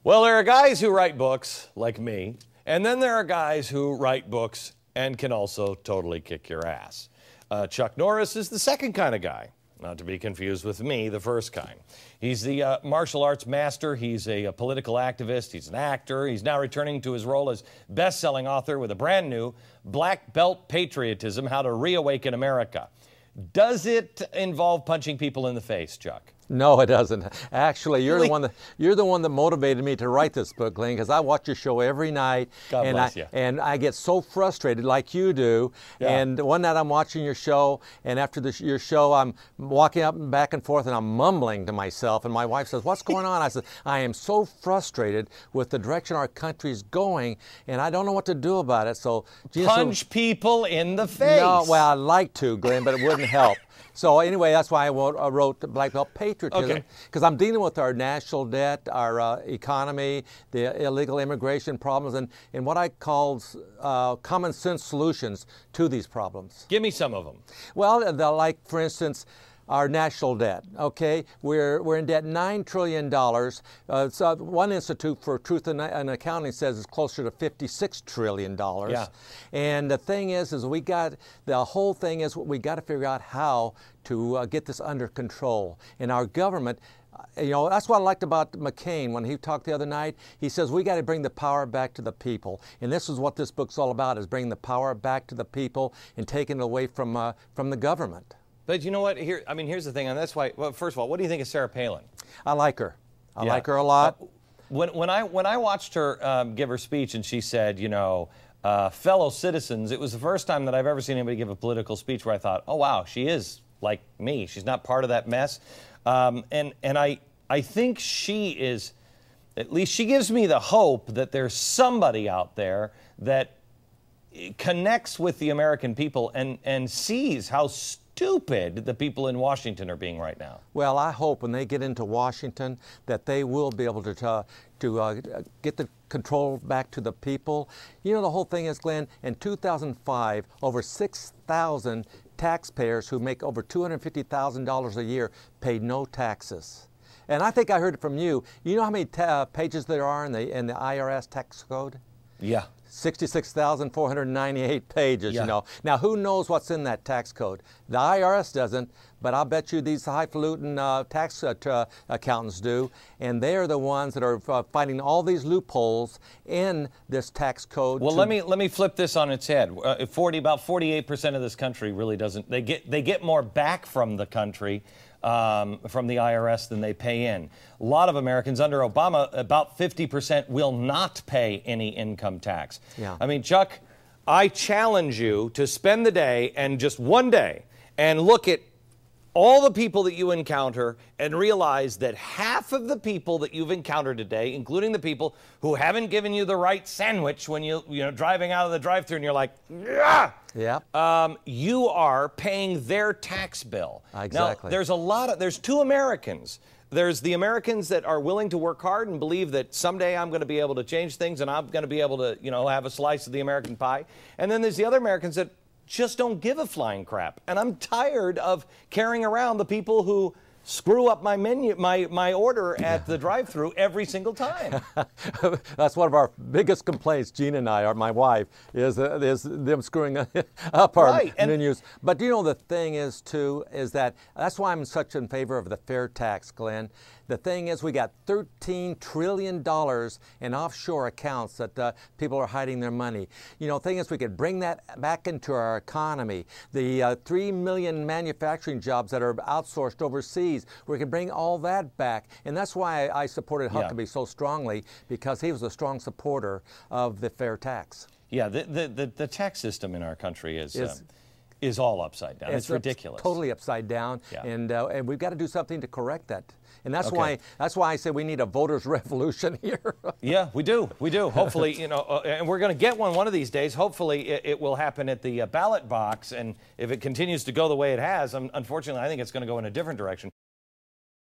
Well, there are guys who write books, like me, and then there are guys who write books and can also totally kick your ass. Chuck Norris is the second kind of guy, not to be confused with me, the first kind. He's the martial arts master. He's a political activist. He's an actor. He's now returning to his role as best-selling author with a brand new Black Belt Patriotism, How to Reawaken America. Does it involve punching people in the face, Chuck? No, it doesn't. Actually, you're the one that motivated me to write this book, Glenn, because I watch your show every night. God bless you. And I get so frustrated, like you do. Yeah. And one night I'm watching your show, and after your show, I'm walking up and back and forth, and I'm mumbling to myself. And my wife says, "What's going on?" I said, "I am so frustrated with the direction our country's going, and I don't know what to do about it." So, punch people in the face. No, well, I'd like to, Glenn, but it wouldn't help. So anyway, that's why I wrote Black Belt Patriotism, because I'm dealing with our national debt, our economy, the illegal immigration problems, and what I call common sense solutions to these problems. Give me some of them. Well, like, for instance, our national debt, okay? We're in debt $9 trillion. So one Institute for Truth in Accounting says it's closer to $56 trillion. Yeah. And the thing is we got to figure out how to get this under control. And our government, that's what I liked about McCain when he talked the other night. He says we got to bring the power back to the people. And this is what this book's all about, is bringing the power back to the people and taking it away from the government. But you know what? Here's the thing, and that's why. Well, first of all, what do you think of Sarah Palin? I like her. I like her a lot. When I watched her give her speech, and she said, fellow citizens, it was the first time that I've ever seen anybody give a political speech where I thought, oh wow, she is like me. She's not part of that mess. And I think she is. At least she gives me the hope that there's somebody out there that connects with the American people and sees how stupid the people in Washington are being right now. Well, I hope when they get into Washington that they will be able to get the control back to the people. The whole thing is, Glenn, in 2005, over 6,000 taxpayers who make over $250,000 a year paid no taxes. And I think I heard it from you. You know how many pages there are in the IRS tax code? Yeah. 66,498 pages, Yeah. Now, who knows what's in that tax code? The IRS doesn't, but I'll bet you these highfalutin tax accountants do, and they're the ones that are finding all these loopholes in this tax code. Well, let me flip this on its head. About 48% of this country really doesn't. They get more back from the country. From the IRS than they pay in. A lot of Americans under Obama, about 50% will not pay any income tax. Yeah. I mean, Chuck, I challenge you to spend the day, and just one day, and look at all the people that you encounter and realize that half of the people that you've encountered today, including the people who haven't given you the right sandwich when you're driving out of the drive-thru and you're like, yeah. Yeah. You are paying their tax bill. Exactly. Now, there's two Americans. There's the Americans that are willing to work hard and believe that someday I'm going to be able to change things and I'm going to be able to, have a slice of the American pie. And then there's the other Americans that just don't give a flying crap. And I'm tired of carrying around the people who screw up my menu, my order at the drive-thru every single time. That's one of our biggest complaints, Gina and I, or my wife, is them screwing up our menus. But the thing is, too, is that's why I'm such in favor of the fair tax, Glenn. The thing is, we got $13 trillion in offshore accounts that people are hiding their money. The thing is, we could bring that back into our economy. The 3 million manufacturing jobs that are outsourced overseas, we can bring all that back. And that's why I supported Huckabee so strongly, because he was a strong supporter of the fair tax. Yeah, the tax system in our country is all upside down. It's ridiculous. Totally upside down. Yeah. And we've got to do something to correct that. And that's why I say we need a voters' revolution here. Yeah, we do. Hopefully, and we're going to get one of these days. Hopefully, it will happen at the ballot box. And if it continues to go the way it has, unfortunately, I think it's going to go in a different direction.